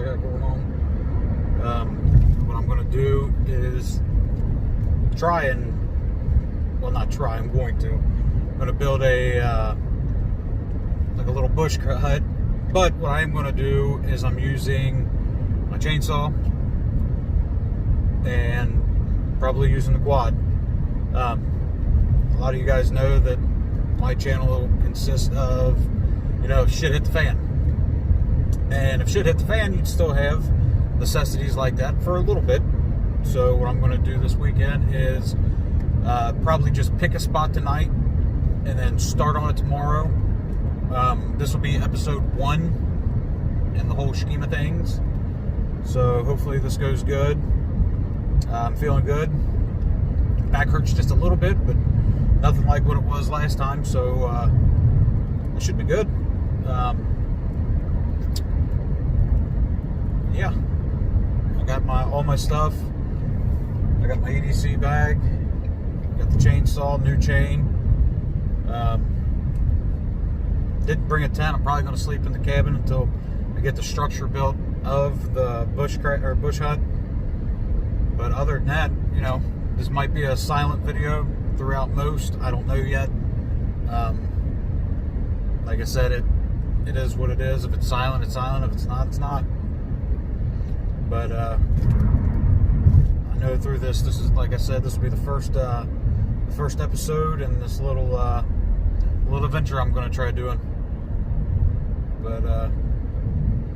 got going on. What I'm going to do is try and, well, not try, I'm going to. I'm going to build a, like a little bush hut. But what I am going to do is I'm using my chainsaw and probably using the quad. A lot of you guys know that my channel consists of, you know, shit hit the fan. And if shit hit the fan, you'd still have necessities like that for a little bit. So what I'm going to do this weekend is probably just pick a spot tonight and then start on it tomorrow. This will be episode 1 in the whole scheme of things. So hopefully this goes good. I'm feeling good. Back hurts just a little bit, but nothing like what it was last time. So it should be good. Yeah, I got all my stuff. I got my EDC bag, got the chainsaw, new chain. Didn't bring a tent. I'm probably going to sleep in the cabin until I get the structure built of the bush hut. But other than that, you know, this might be a silent video throughout most. I don't know yet. Like I said, it is what it is. If it's silent, it's silent. If it's not, it's not. But I know through this is, like I said, this will be the first episode in this little adventure I'm going to try doing. But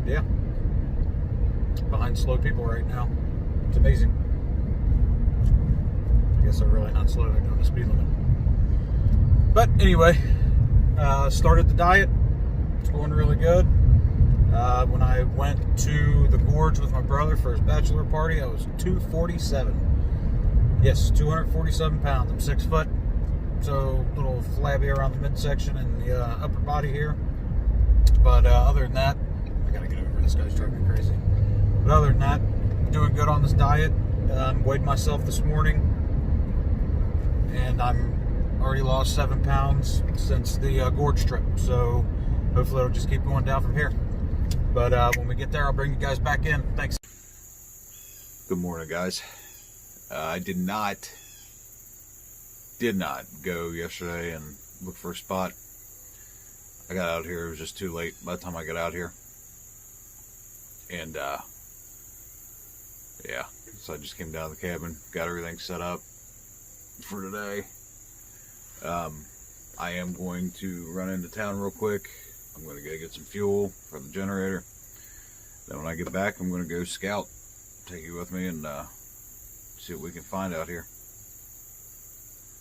yeah, behind slow people right now. It's amazing. I guess they're really not slow. They're doing the speed limit. But anyway, started the diet. It's going really good. When I went to the gorge with my brother for his bachelor party, I was 247. Yes, 247 pounds. I'm 6 foot, so a little flabby around the midsection and the upper body here. But other than that, I gotta get over this guy's driving me crazy. But other than that, doing good on this diet. Weighed myself this morning, and I'm already lost 7 pounds since the gorge trip. So hopefully it'll just keep going down from here. But when we get there, I'll bring you guys back in. Thanks. Good morning, guys. I did not go yesterday and look for a spot. I got out here, it was just too late by the time I got out here. And yeah, so I just came down to the cabin, got everything set up for today. I am going to run into town real quick. I'm going to go get some fuel for the generator. Then when I get back, I'm going to go scout. Take you with me and see what we can find out here.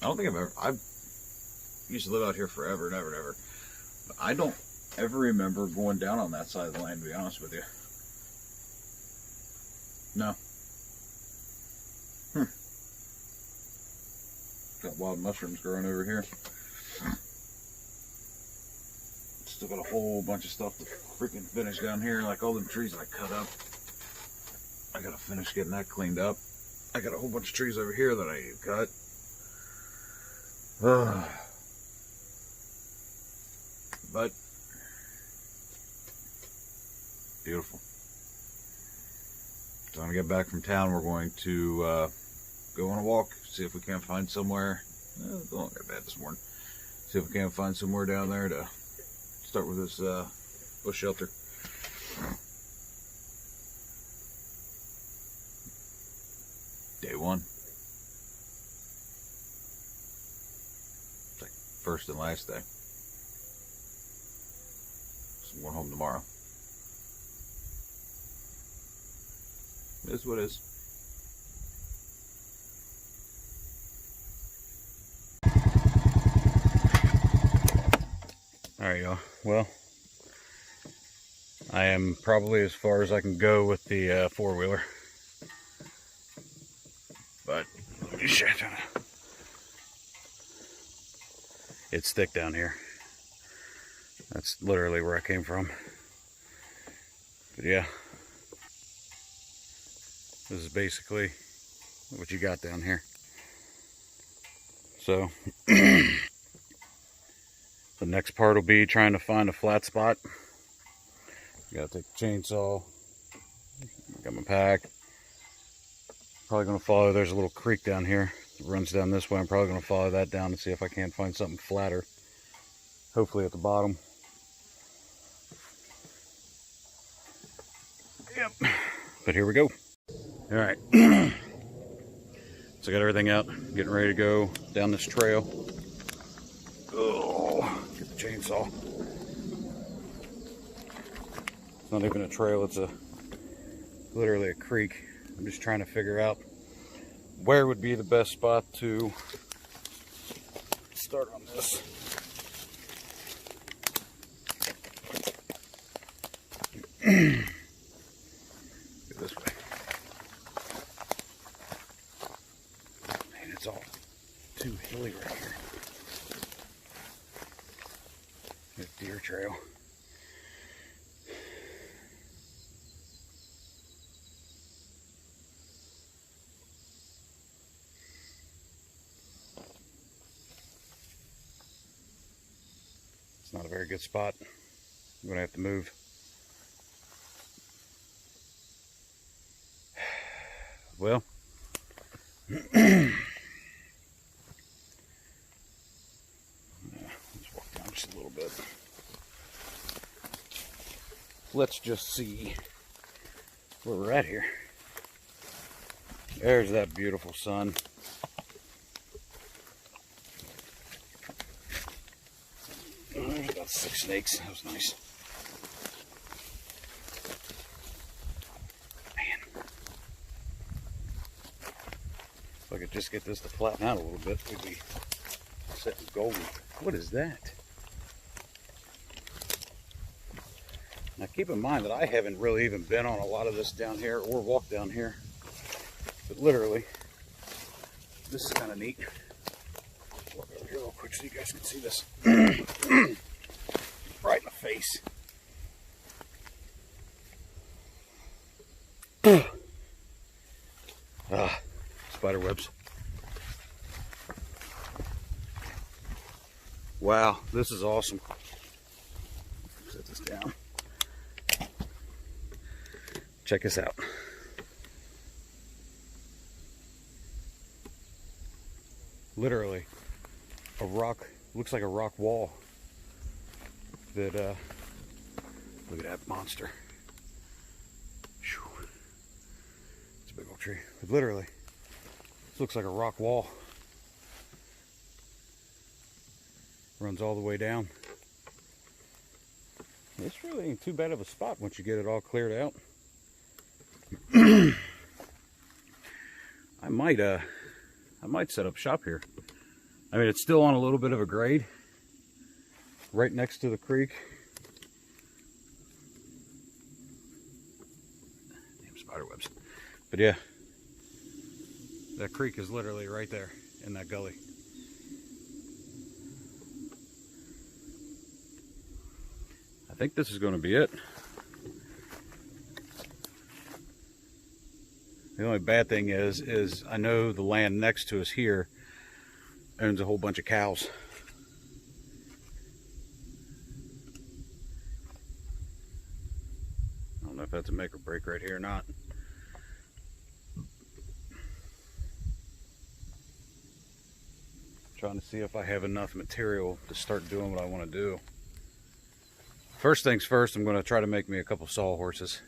I don't think I used to live out here forever and ever and ever. But I don't ever remember going down on that side of the land, to be honest with you. No. Got wild mushrooms growing over here. Still got a whole bunch of stuff to freaking finish down here, like all them trees I cut up. I gotta finish getting that cleaned up. I got a whole bunch of trees over here that I need to cut. But beautiful. So when I get back from town, we're going to go on a walk, see if we can't find somewhere. It don't get bad this morning. See if we can't find somewhere down there to start with this bush shelter. Day 1. It's like first and last day. So I'm going home tomorrow. It is what it is. Alright, y'all. Well, I am probably as far as I can go with the four-wheeler. But let me show you. It's thick down here. That's literally where I came from. But yeah, this is basically what you got down here. So the next part will be trying to find a flat spot. You gotta take the chainsaw, pack. Probably going to follow, there's a little creek down here that runs down this way. I'm probably going to follow that down and see if I can't find something flatter. Hopefully at the bottom. Yep. But here we go. All right. So I got everything out, getting ready to go down this trail. Oh, get the chainsaw. It's not even a trail, it's literally a creek. I'm just trying to figure out where would be the best spot to start on this. Go this way. Man, it's all too hilly right here. There's a deer trail. It's not a very good spot. I'm gonna have to move. Well, let's walk down just a little bit. Let's just see where we're at here. There's that beautiful sun. Oh, there's about 6 snakes. That was nice. Man. If I could just get this to flatten out a little bit, we'd be setting golden. What is that? Now keep in mind that I haven't really even been on a lot of this down here or walked down here. But literally, this is kind of neat. Walk over here real quick so you guys can see this. Right in the face. Spider webs. Wow, this is awesome. Set this down. Check this out. Literally a rock, looks like a rock wall that look at that monster. Whew. It's a big old tree. But literally, this looks like a rock wall. Runs all the way down. This really ain't too bad of a spot once you get it all cleared out. I might set up shop here. I mean, it's still on a little bit of a grade, right next to the creek. Damn spider webs. But yeah, that creek is literally right there in that gully. I think this is going to be it. The only bad thing is I know the land next to us here owns a whole bunch of cows. I don't know if that's a make or break right here or not. Trying to see if I have enough material to start doing what I want to do. First things first, I'm going to try to make me a couple sawhorses.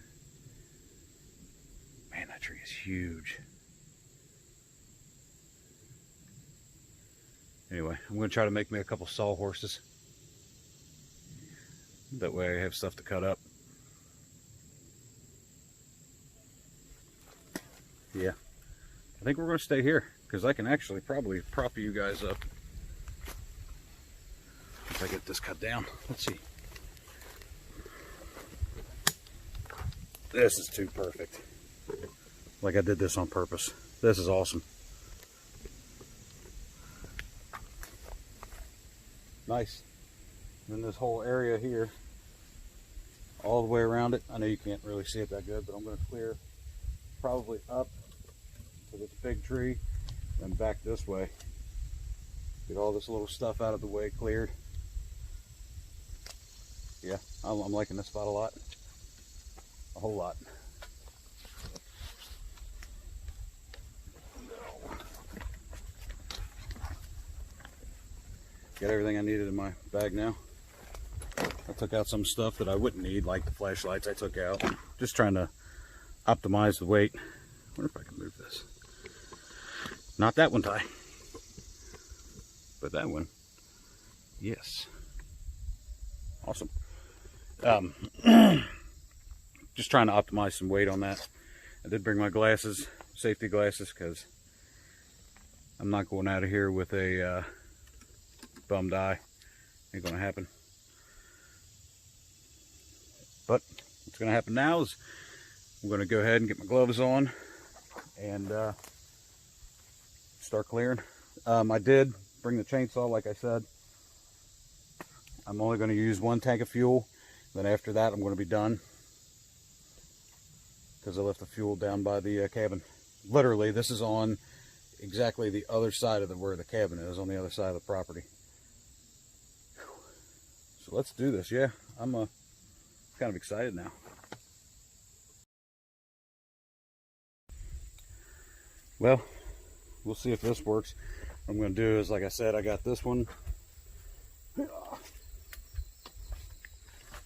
Man, that tree is huge. Anyway, I'm going to try to make me a couple sawhorses. That way I have stuff to cut up. Yeah, I think we're going to stay here because I can actually probably prop you guys up if I get this cut down. Let's see. This is too perfect. Like I did this on purpose. This is awesome. Nice. And then this whole area here, all the way around it. I know you can't really see it that good, but I'm going to clear probably up to this big tree and back this way. Get all this little stuff out of the way cleared. Yeah, I'm liking this spot a lot. A whole lot. Got everything I needed in my bag now. I took out some stuff that I wouldn't need, like the flashlights I took out. Just trying to optimize the weight. I wonder if I can move this. Not that one, Ty. But that one. Yes. Awesome. Just trying to optimize some weight on that. I did bring my glasses, safety glasses, because I'm not going out of here with a bummed eye. Ain't gonna happen. But what's gonna happen now is I'm gonna go ahead and get my gloves on and start clearing. I did bring the chainsaw, like I said. I'm only going to use 1 tank of fuel. Then after that, I'm going to be done, because I left the fuel down by the cabin. Literally, this is on exactly the other side of where the cabin is, on the other side of the property. So let's do this. Yeah, I'm kind of excited now. Well, we'll see if this works. What I'm going to do is, like I said, I got this one.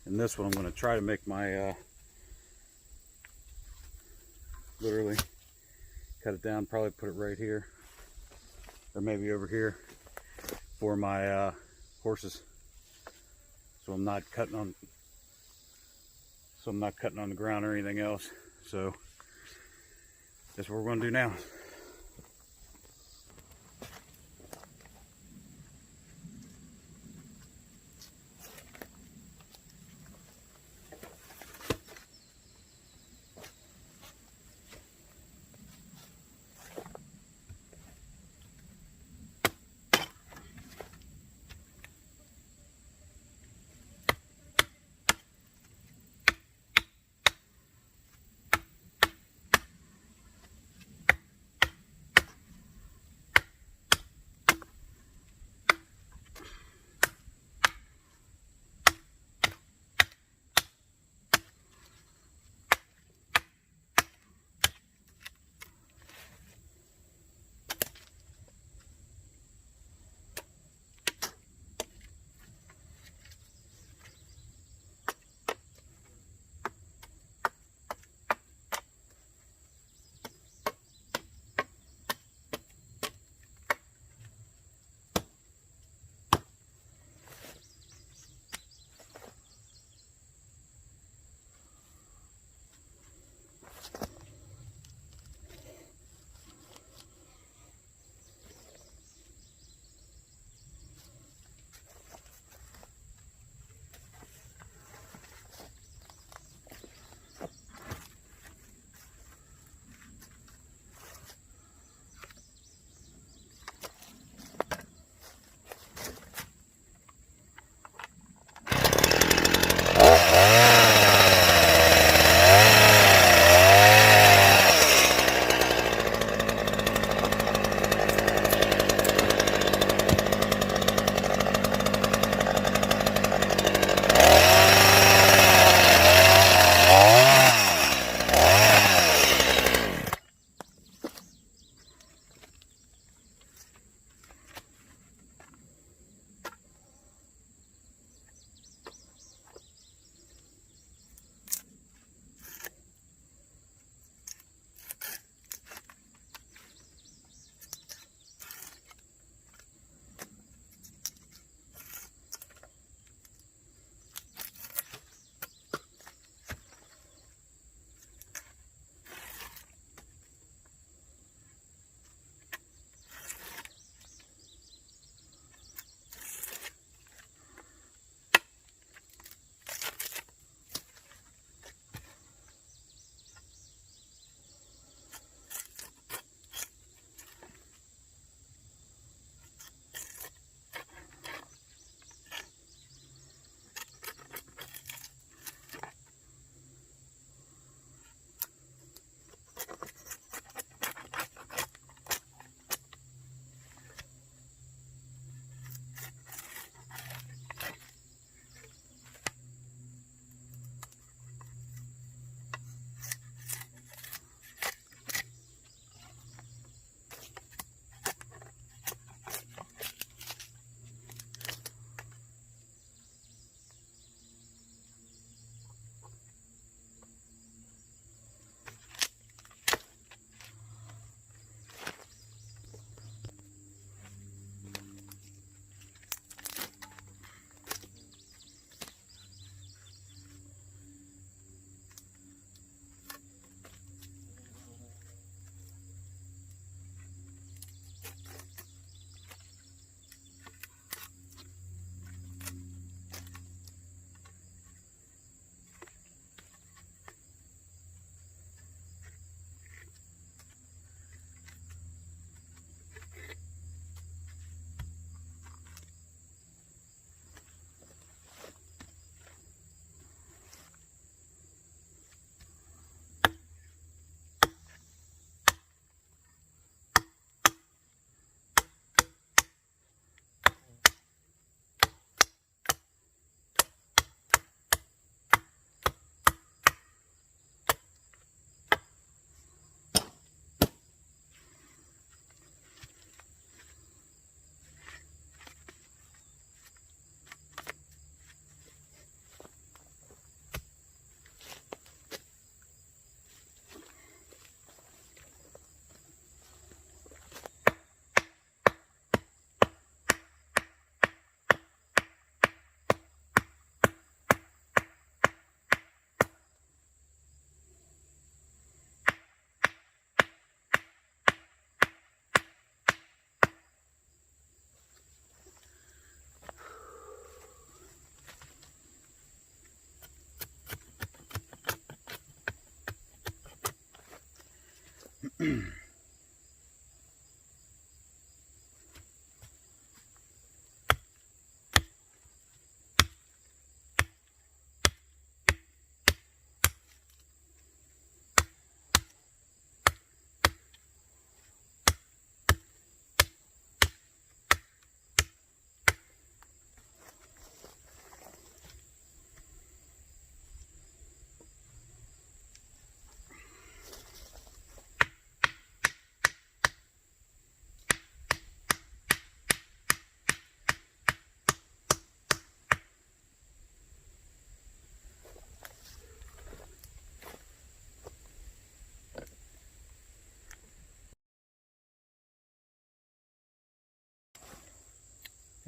And this one I'm going to try to make my, literally cut it down, probably put it right here. Or maybe over here for my horses. So I'm not cutting on the ground or anything else. So that's what we're going to do now.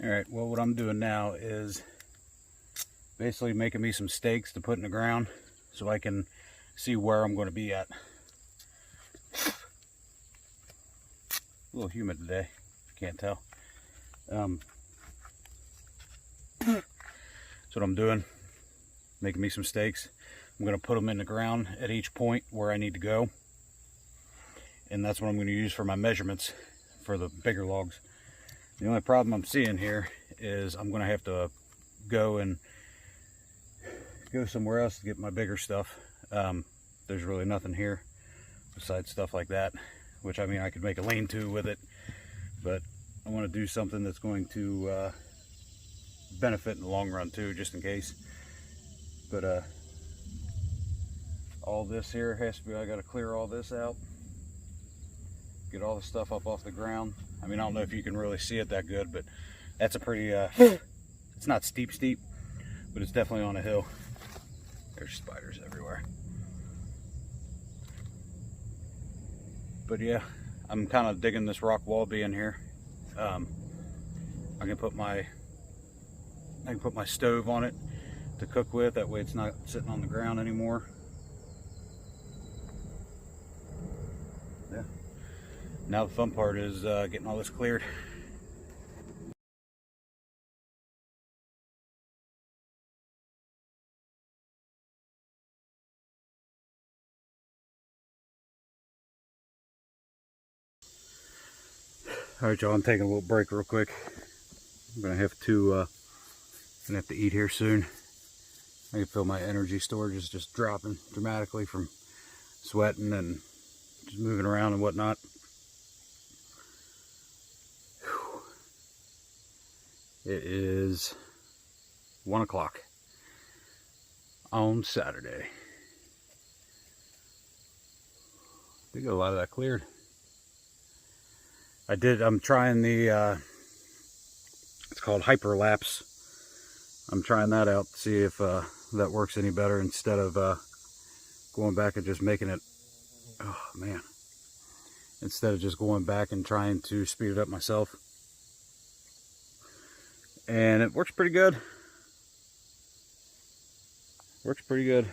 Alright, well, what I'm doing now is basically making me some stakes to put in the ground so I can see where I'm going to be at. A little humid today, if you can't tell. That's what I'm doing, making me some stakes. I'm going to put them in the ground at each point where I need to go. And that's what I'm going to use for my measurements for the bigger logs. The only problem I'm seeing here is I'm going to have to go somewhere else to get my bigger stuff. There's really nothing here besides stuff like that, which, I mean, I could make a lean-to with it, but I want to do something that's going to benefit in the long run too, just in case. But all this here has to be, I got to clear all this out, get all the stuff up off the ground. I mean, I don't know if you can really see it that good, but that's a pretty, it's not steep, but it's definitely on a hill. There's spiders everywhere. But yeah, I'm kind of digging this rock wall being here. I can put my stove on it to cook with. That way it's not sitting on the ground anymore. Yeah. Now the fun part is getting all this cleared. Alright, y'all, I'm taking a little break real quick. I'm gonna have to eat here soon. I can feel my energy storage is just dropping dramatically from sweating and just moving around and whatnot. Whew. It is 1 o'clock on Saturday. We got a lot of that cleared. I'm trying the, it's called hyperlapse. I'm trying that out to see if that works any better instead of going back and just making it, oh man, instead of just going back and trying to speed it up myself. And it works pretty good. Works pretty good.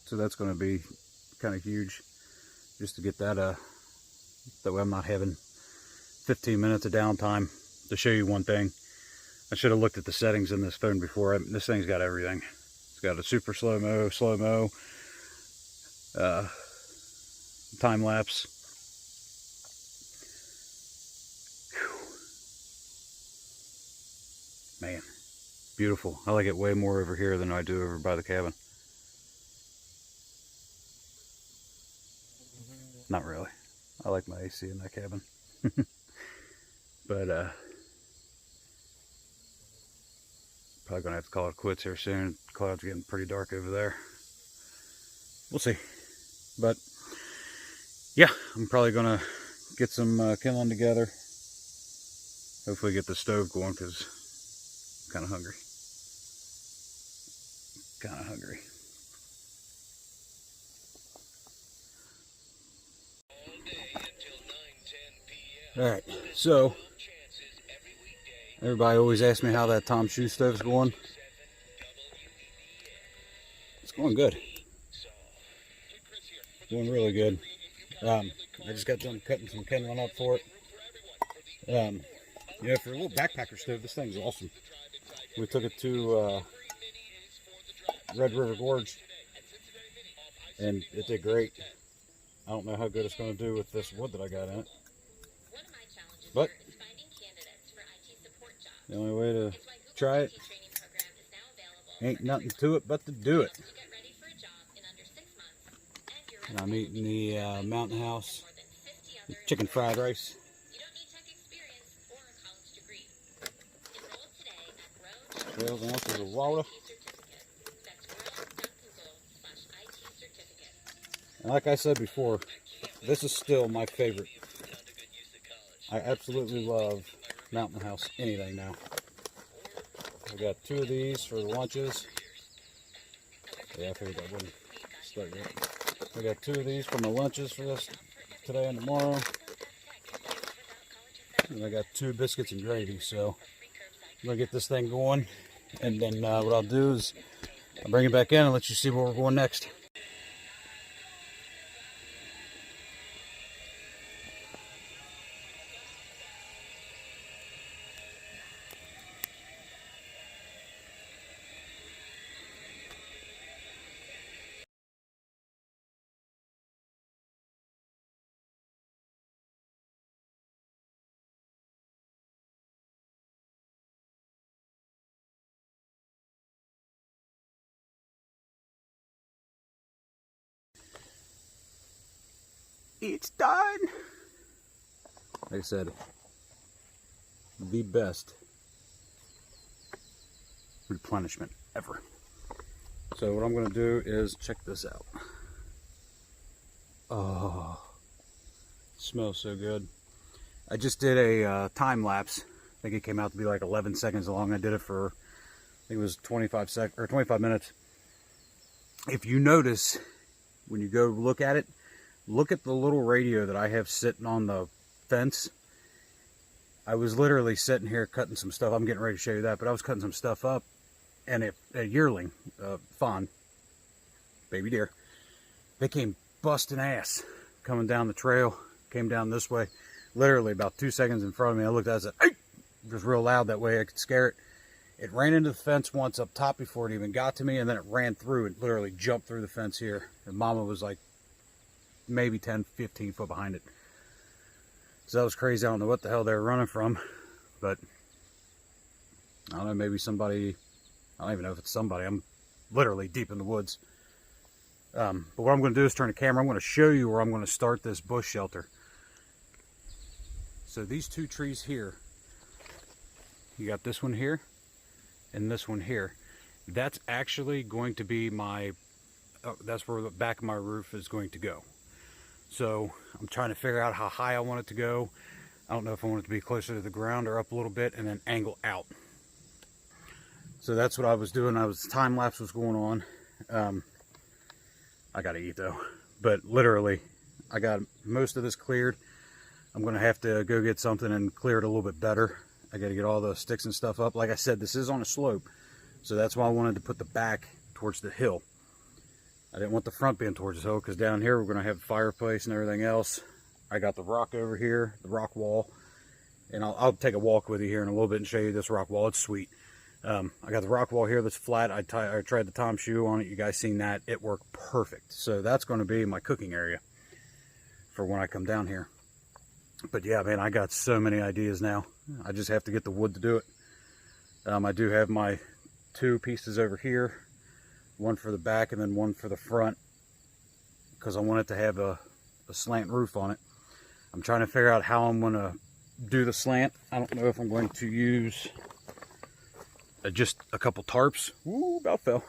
So that's going to be kind of huge just to get that, that way I'm not having 15 minutes of downtime. To show you one thing, I should have looked at the settings in this phone before. This thing's got everything. It's got a super slow-mo, time lapse. Whew. Man, beautiful. I like it way more over here than I do over by the cabin. Not really. I like my AC in that cabin. But probably gonna have to call it quits here soon. Clouds are getting pretty dark over there. We'll see. But yeah, I'm probably gonna get some kindling together. Hopefully get the stove going because I'm kind of hungry. All right, so everybody always asks me how that Tom Shoe stove's going. It's going good. Doing really good. I just got done cutting some kindling up for it. Yeah, for a little backpacker stove, this thing's awesome. We took it to Red River Gorge, and it did great. I don't know how good it's going to do with this wood that I got in it. But the only way to try it, ain't nothing to it but to do it. And I'm eating the Mountain House chicken fried rice. 12 ounces of water. And like I said before, this is still my favorite. I absolutely love Mountain House anything now. I got 2 of these for the lunches. Yeah, I figured that wouldn't start yet. I got 2 of these for my lunches for this today and tomorrow. And I got 2 biscuits and gravy, so I'm gonna get this thing going, and then what I'll do is I'll bring it back in and let you see where we're going next. It's done. Like I said, the best replenishment ever. So what I'm going to do is check this out. Oh, it smells so good. I just did a time lapse. I think it came out to be like 11 seconds long. I did it for, I think it was 25 minutes. If you notice, when you go look at it, look at the little radio that I have sitting on the fence. I was literally sitting here cutting some stuff. I'm getting ready to show you that, but I was cutting some stuff up, and a yearling, fawn, baby deer, they came busting ass coming down the trail, came down this way, literally about 2 seconds in front of me. I looked at it, I said, "Hey!" It was real loud that way I could scare it. It ran into the fence once up top before it even got to me, and then it ran through and literally jumped through the fence here. And Mama was like maybe 10, 15 foot behind it. So that was crazy. I don't know what the hell they were running from, but I don't know, maybe somebody, I don't even know if it's somebody. I'm literally deep in the woods. But what I'm going to do is turn the camera. I'm going to show you where I'm going to start this bush shelter. So these 2 trees here, you got this one here and this one here. That's actually going to be my, that's where the back of my roof is going to go. So I'm trying to figure out how high I want it to go. I don't know if I want it to be closer to the ground or up a little bit and then angle out. So that's what I was doing. Time lapse was going on. I gotta eat though, but literally I got most of this cleared. I'm gonna have to go get something and clear it a little bit better. I gotta get all the sticks and stuff up. Like I said, this is on a slope, so that's why I wanted to put the back towards the hill. I didn't want the front being towards the hill, because down here we're going to have a fireplace and everything else. I got the rock over here, the rock wall, and I'll take a walk with you here in a little bit and show you this rock wall. It's sweet. I got the rock wall here that's flat. I tried the Tom shoe on it. You guys seen that. It worked perfect. So that's going to be my cooking area for when I come down here. But yeah, man, I got so many ideas now. I just have to get the wood to do it. I do have my 2 pieces over here. One for the back and then one for the front, because I want it to have a slant roof on it. I'm trying to figure out how I'm going to do the slant. I don't know if I'm going to use just a couple tarps. Ooh, about fell.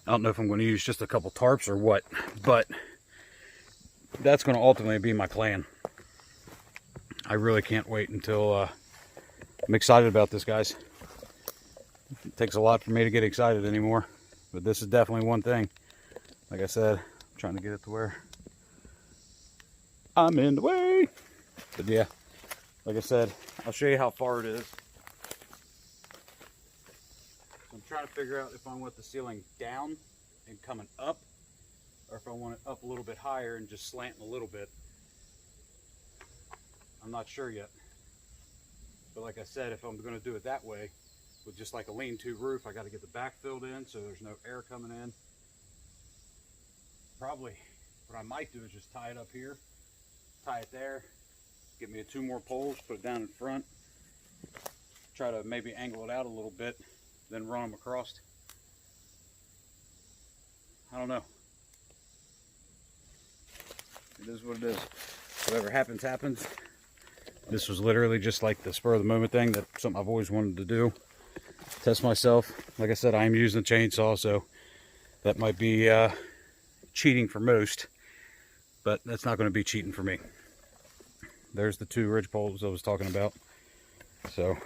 I don't know if I'm going to use just a couple tarps or what, but that's going to ultimately be my plan. I really can't wait until I'm excited about this, guys. It takes a lot for me to get excited anymore. But this is definitely one thing. Like I said, I'm trying to get it to where I'm in the way. But yeah, like I said, I'll show you how far it is. I'm trying to figure out if I want the ceiling down and coming up, or if I want it up a little bit higher and just slanting a little bit. I'm not sure yet. But like I said, if I'm going to do it that way, with just like a lean-to roof, I got to get the back filled in so there's no air coming in. Probably what I might do is just tie it up here, tie it there, get me 2 more poles, put it down in front, try to maybe angle it out a little bit, then run them across. I don't know. It is what it is. Whatever happens, happens. This was literally just like the spur of the moment thing, that's something I've always wanted to do. Test myself. Like I said, I am using a chainsaw, so that might be cheating for most, but that's not going to be cheating for me. There's the 2 ridge poles I was talking about. So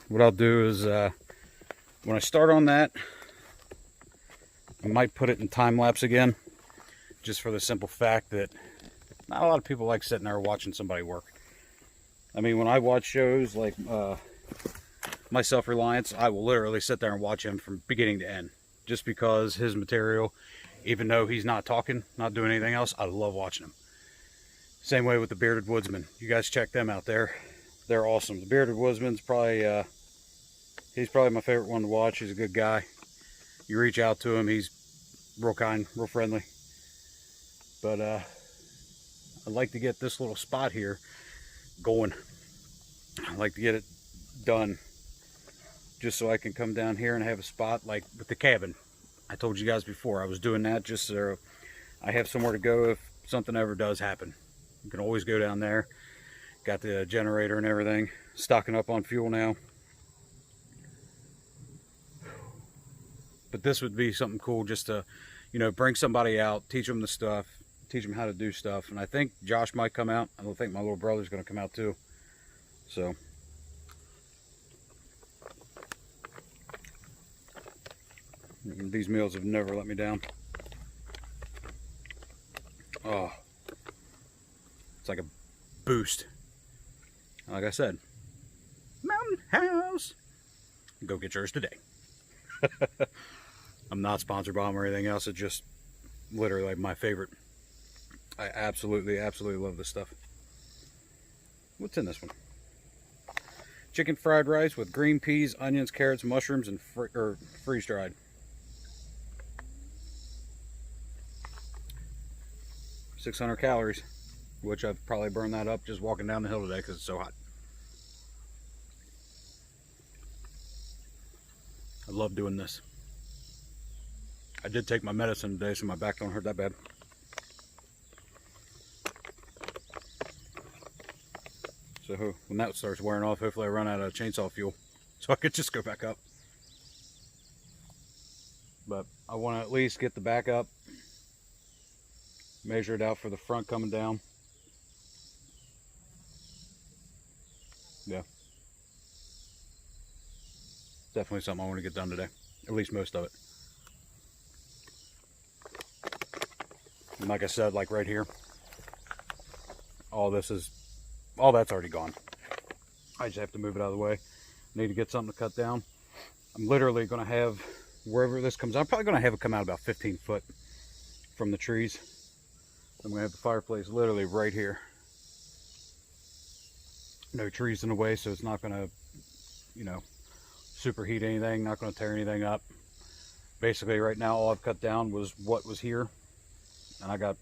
what I'll do is when I start on that, I might put it in time lapse again, just for the simple fact that not a lot of people like sitting there watching somebody work. I mean, when I watch shows like my Self-Reliance, I will literally sit there and watch him from beginning to end, just because his material, even though he's not talking, not doing anything else, I love watching him. Same way with the Bearded Woodsman. You guys check them out there. They're awesome. The Bearded Woodsman's probably, he's probably my favorite one to watch. He's a good guy. You reach out to him, he's real kind, real friendly. But I'd like to get this little spot here going. I'd like to get it done, just so I can come down here and have a spot like with the cabin. I told you guys before I was doing that just so I have somewhere to go if something ever does happen. You can always go down there. Got the generator and everything, stocking up on fuel now. But this would be something cool, just to, you know, bring somebody out, teach them the stuff, teach them how to do stuff. And I think Josh might come out. I don't think my little brother's going to come out too. So these meals have never let me down. Oh, it's like a boost. Like I said, Mountain House. Go get yours today. I'm not sponsored by them or anything else. It's just literally my favorite. I absolutely love this stuff. What's in this one? Chicken fried rice with green peas, onions, carrots, mushrooms, and freeze-dried. 600 calories, which I've probably burned that up just walking down the hill today because it's so hot. I love doing this. I did take my medicine today, so my back don't hurt that bad. So when that starts wearing off, hopefully I run out of chainsaw fuel, so I could just go back up. But I want to at least get the back up, measure it out for the front coming down. Yeah. Definitely something I want to get done today. At least most of it. And like I said, like right here, all that's already gone. I just have to move it out of the way. Need to get something to cut down. I'm literally going to have, wherever this comes out, I'm probably going to have it come out about 15 foot from the trees. I'm going to have the fireplace literally right here. No trees in the way, so it's not going to, you know, superheat anything, not going to tear anything up. Basically right now all I've cut down was what was here, and I got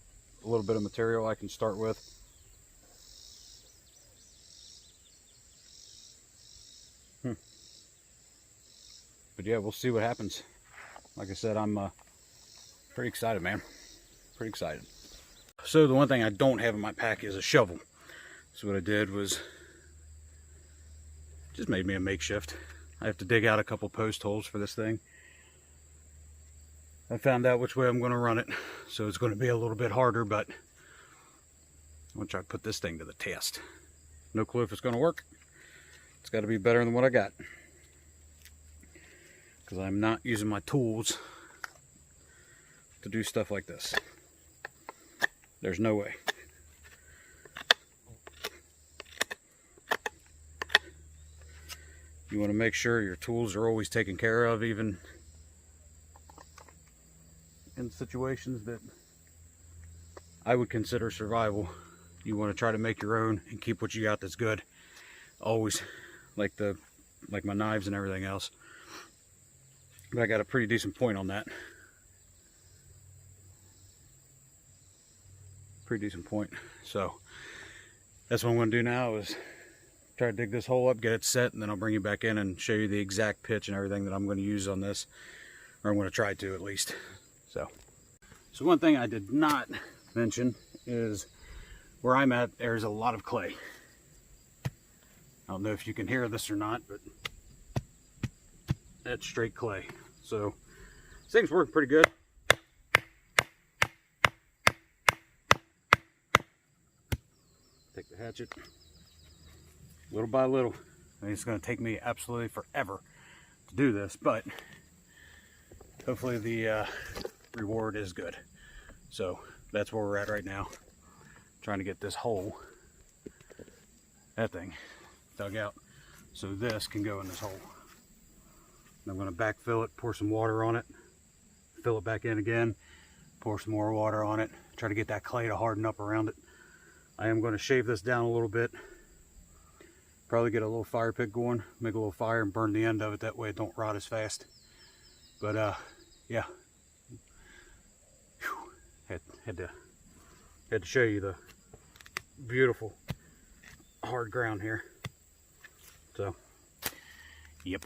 a little bit of material I can start with. But yeah, we'll see what happens. Like I said, I'm pretty excited, man. Pretty excited. So the one thing I don't have in my pack is a shovel. So what I did was just made me a makeshift. I have to dig out a couple post holes for this thing. I found out which way I'm going to run it, so it's going to be a little bit harder, but I'm going to try to put this thing to the test. No clue if it's going to work. It's got to be better than what I got, because I'm not using my tools to do stuff like this. There's no way. You want to make sure your tools are always taken care of, even in situations that I would consider survival. You want to try to make your own and keep what you got that's good. Always, like my knives and everything else. But I got a pretty decent point on that. pretty decent point. So that's what I'm going to do now, is try to dig this hole up, get it set, and then I'll bring you back in and show you the exact pitch and everything that I'm going to use on this, or I'm going to try to at least. So one thing I did not mention is where I'm at, there's a lot of clay. I don't know if you can hear this or not, but that's straight clay. So this thing's working pretty good. Take the hatchet little by little. I mean, it's going to take me absolutely forever to do this, but hopefully the reward is good. So that's where we're at right now, trying to get this hole, that thing, dug out so this can go in this hole. And I'm going to backfill it, pour some water on it, fill it back in again, pour some more water on it, try to get that clay to harden up around it. I am going to shave this down a little bit, probably get a little fire pit going, make a little fire and burn the end of it, that way it don't rot as fast. But yeah, had to show you the beautiful hard ground here. So yep.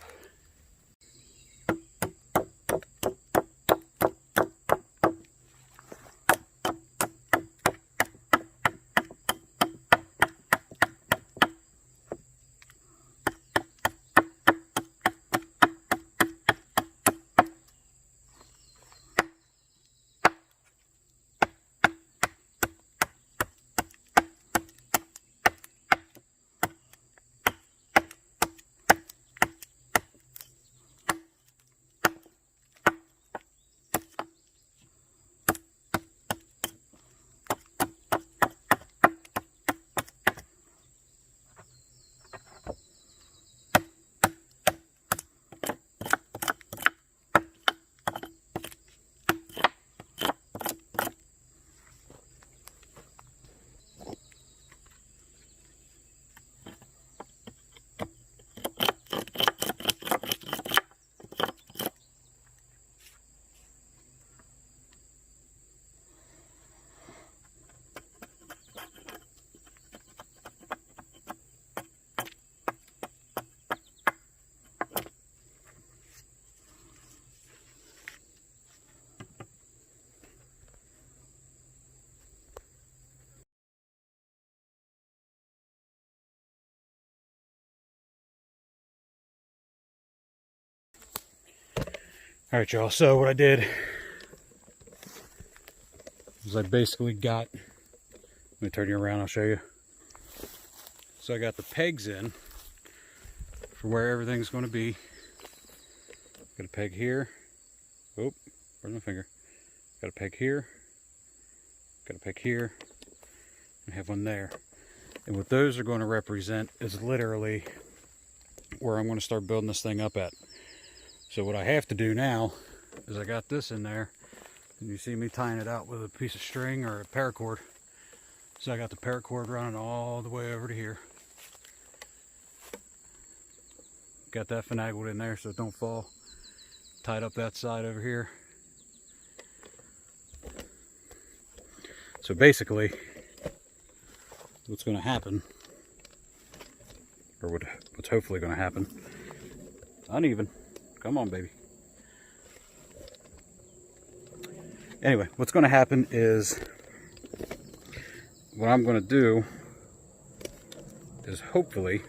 All right, y'all, so what I did is I basically got, let me turn you around, I'll show you. So I got the pegs in for where everything's going to be. Got a peg here. Oh, where's my finger? Got a peg here. Got a peg here. I have one there. And what those are going to represent is literally where I'm going to start building this thing up at. So what I have to do now is I got this in there, and you see me tying it out with a piece of string or a paracord. So I got the paracord running all the way over to here. Got that finagled in there so it don't fall. Tied up that side over here. So basically, what's going to happen, or what's hopefully going to happen, uneven. Come on, baby. Anyway, what's going to happen is, what I'm going to do is hopefully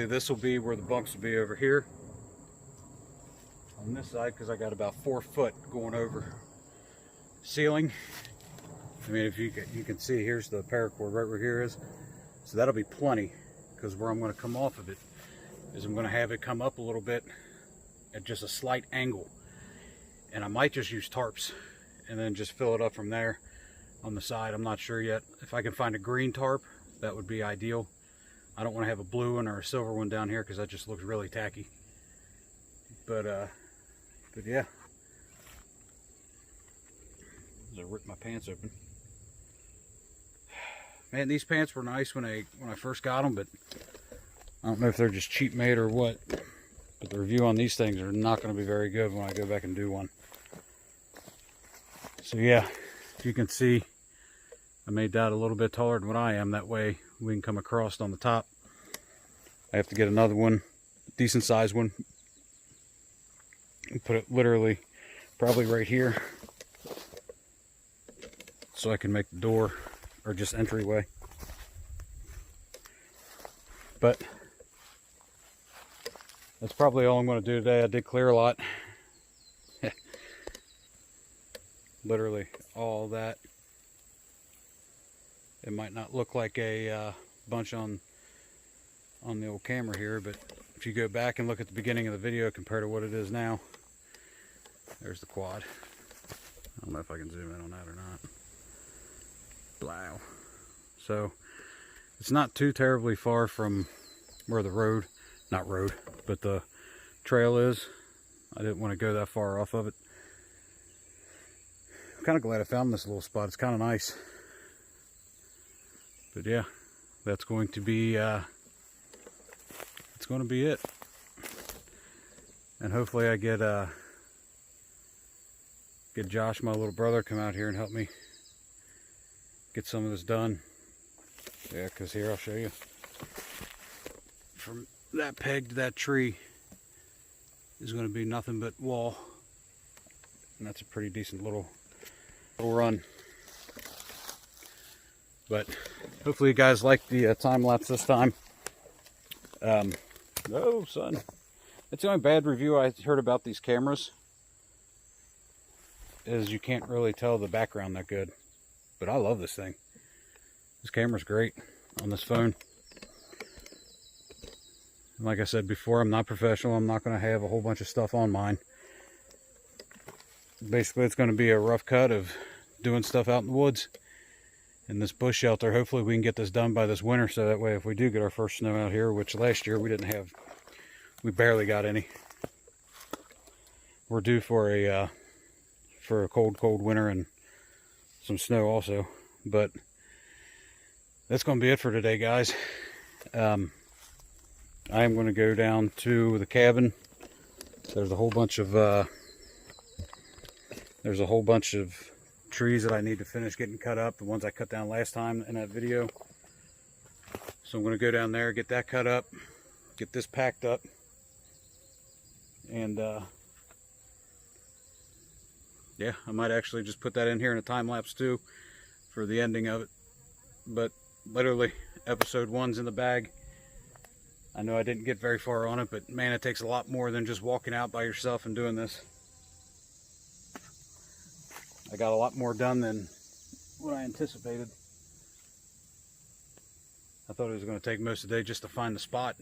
this will be where the bunks will be over here on this side, because I got about 4 foot going over ceiling. I mean, if you can see, here's the paracord right where here is. So that'll be plenty, because where I'm going to come off of it is I'm going to have it come up a little bit at just a slight angle. And I might just use tarps and then just fill it up from there on the side. I'm not sure yet. If I can find a green tarp, that would be ideal. I don't want to have a blue one or a silver one down here because that just looks really tacky. But yeah. I ripped my pants open. Man, these pants were nice when I first got them, but I don't know if they're just cheap made or what. but the review on these things are not going to be very good when I go back and do one. So yeah, you can see I made that a little bit taller than what I am. That way we can come across on the top. I have to get another one, decent sized one, and put it literally probably right here so I can make the door or just entryway. But that's probably all I'm going to do today. I did clear a lot. Literally all that. It might not look like a bunch on the old camera here, but if you go back and look at the beginning of the video compared to what it is now, there's the quad. I don't know if I can zoom in on that or not. Wow. So it's not too terribly far from where the but the trail is. I didn't want to go that far off of it. I'm kind of glad I found this little spot. It's kind of nice. But yeah, that's going to be it's going to be it. And hopefully I get Josh, my little brother, come out here and help me get some of this done. Yeah, because here, I'll show you. From that peg to that tree is going to be nothing but wall. And that's a pretty decent little run. But hopefully you guys like the time lapse this time. Oh, son. That's the only bad review I heard about these cameras, is you can't really tell the background that good. But I love this thing. This camera's great on this phone. And like I said before, I'm not professional. I'm not going to have a whole bunch of stuff on mine. Basically, it's going to be a rough cut of doing stuff out in the woods in this bush shelter. Hopefully we can get this done by this winter, so that way if we do get our first snow out here, which last year we didn't have, we barely got any. We're due for a cold winter and some snow also. But that's going to be it for today, guys. I am going to go down to the cabin. There's a whole bunch of trees that I need to finish getting cut up, the ones I cut down last time in that video. So I'm going to go down there, get that cut up, get this packed up, and yeah, I might actually just put that in here in a time lapse too for the ending of it. But literally episode 1's in the bag. I know I didn't get very far on it, but man, it takes a lot more than just walking out by yourself and doing this. I got a lot more done than what I anticipated. I thought it was going to take most of the day just to find the spot.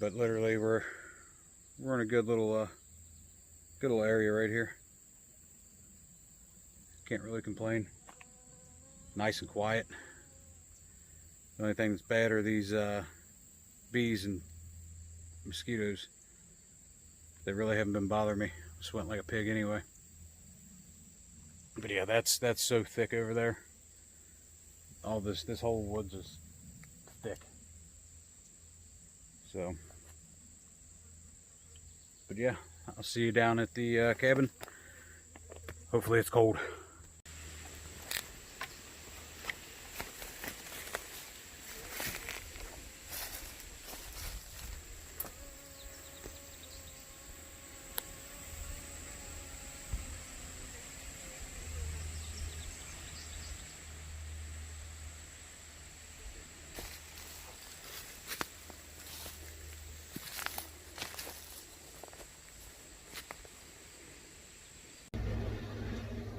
But literally we're in a good little area right here. Can't really complain. Nice and quiet. The only thing that's bad are these bees and mosquitoes. They really haven't been bothering me. I sweat like a pig anyway. But yeah, that's so thick over there. All this whole woods is thick. So, but yeah, I'll see you down at the cabin. Hopefully it's cold.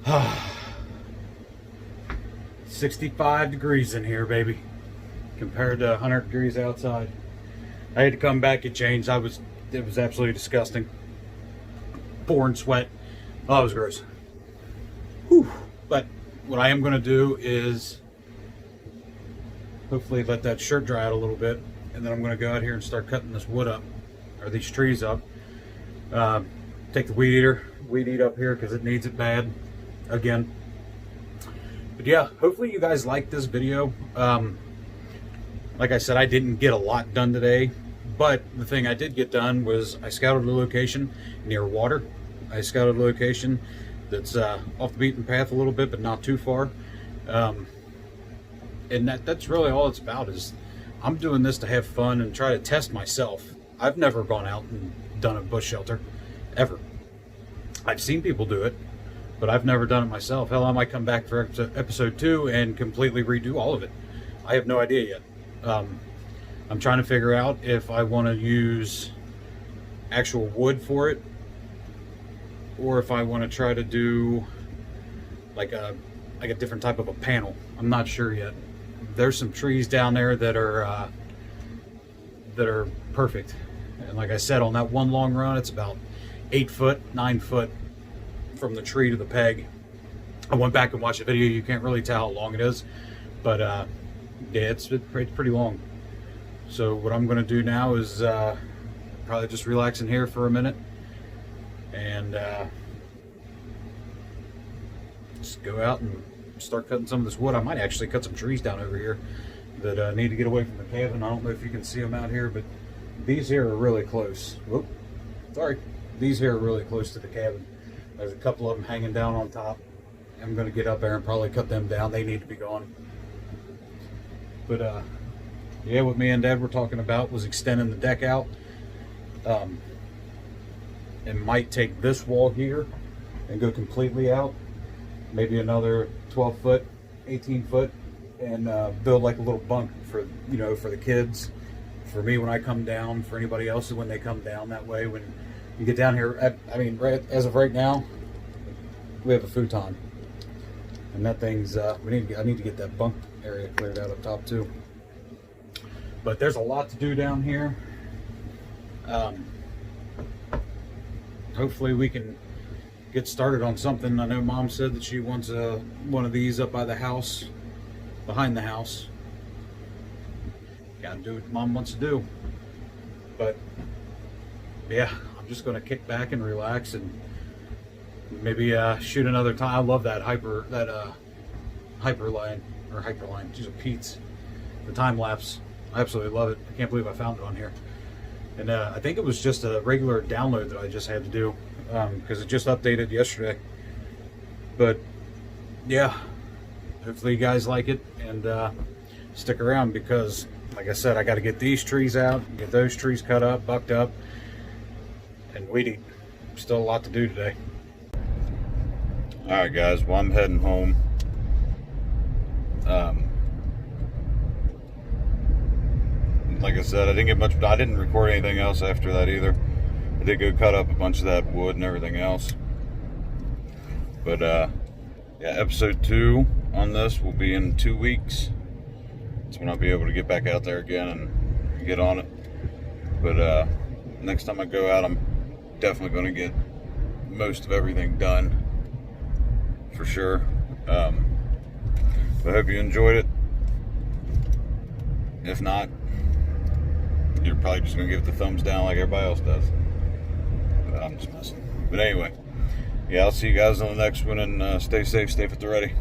Ah, 65 degrees in here, baby, compared to 100 degrees outside. I had to come back and change. It was absolutely disgusting. Pouring sweat. Oh, it was gross. Whew. But what I am going to do is hopefully let that shirt dry out a little bit, and then I'm going to go out here and start cutting this wood up, or these trees up. Take the weed eat up here because it needs it bad again. But yeah, hopefully you guys liked this video. Like I said, I didn't get a lot done today, But the thing I did get done was I scouted a location near water. I scouted a location that's off the beaten path a little bit, but not too far. And that's really all it's about. Is I'm doing this to have fun and try to test myself. I've never gone out and done a bush shelter, ever. I've seen people do it, but I've never done it myself. Hell, I might come back for episode 2 and completely redo all of it. I have no idea yet. I'm trying to figure out if I want to use actual wood for it, or if I want to try to do like a different type of a panel. I'm not sure yet. There's some trees down there that are perfect. And like I said, on that one long run, it's about 8 foot, 9 foot from the tree to the peg. I went back and watched the video. You can't really tell how long it is, but yeah, it's pretty long. So what I'm going to do now is probably just relax in here for a minute and just go out and start cutting some of this wood. I might actually cut some trees down over here that need to get away from the cabin. I don't know if you can see them out here, but these here are really close. Whoop, sorry. These here are really close to the cabin. There's a couple of them hanging down on top. I'm going to get up there and probably cut them down. They need to be gone. But yeah, what me and Dad were talking about was extending the deck out. And might take this wall here and go completely out. Maybe another 12 foot, 18 foot, and build like a little bunk for, you know, for the kids, for me when I come down, for anybody else when they come down. That way, when you get down here, I mean, as of right now, we have a futon, and that thing's I need to get that bunk area cleared out up top too. But there's a lot to do down here. Hopefully we can get started on something. I know Mom said that she wants one of these up by the house, behind the house. Gotta do what Mom wants to do. But yeah, I'm just gonna kick back and relax and maybe shoot another time. I love that hyperline, geez, Pete's, the time lapse. I absolutely love it. I can't believe I found it on here. And I think it was just a regular download that I just had to do because it just updated yesterday. But yeah, hopefully you guys like it and stick around, because like I said, I got to get these trees out, get those trees cut up, bucked up, and weed eat. Still a lot to do today. All right, guys. Well, I'm heading home. Like I said, I didn't get much. I didn't record anything else after that either. I did go cut up a bunch of that wood and everything else. But yeah, episode 2 on this will be in 2 weeks. That's when I'll be able to get back out there again and get on it. But next time I go out, I'm definitely going to get most of everything done for sure. But I hope you enjoyed it. If not, you're probably just going to give it the thumbs down like everybody else does. But I'm just messing. But anyway, yeah, I'll see you guys on the next one, and stay safe, stay at the ready.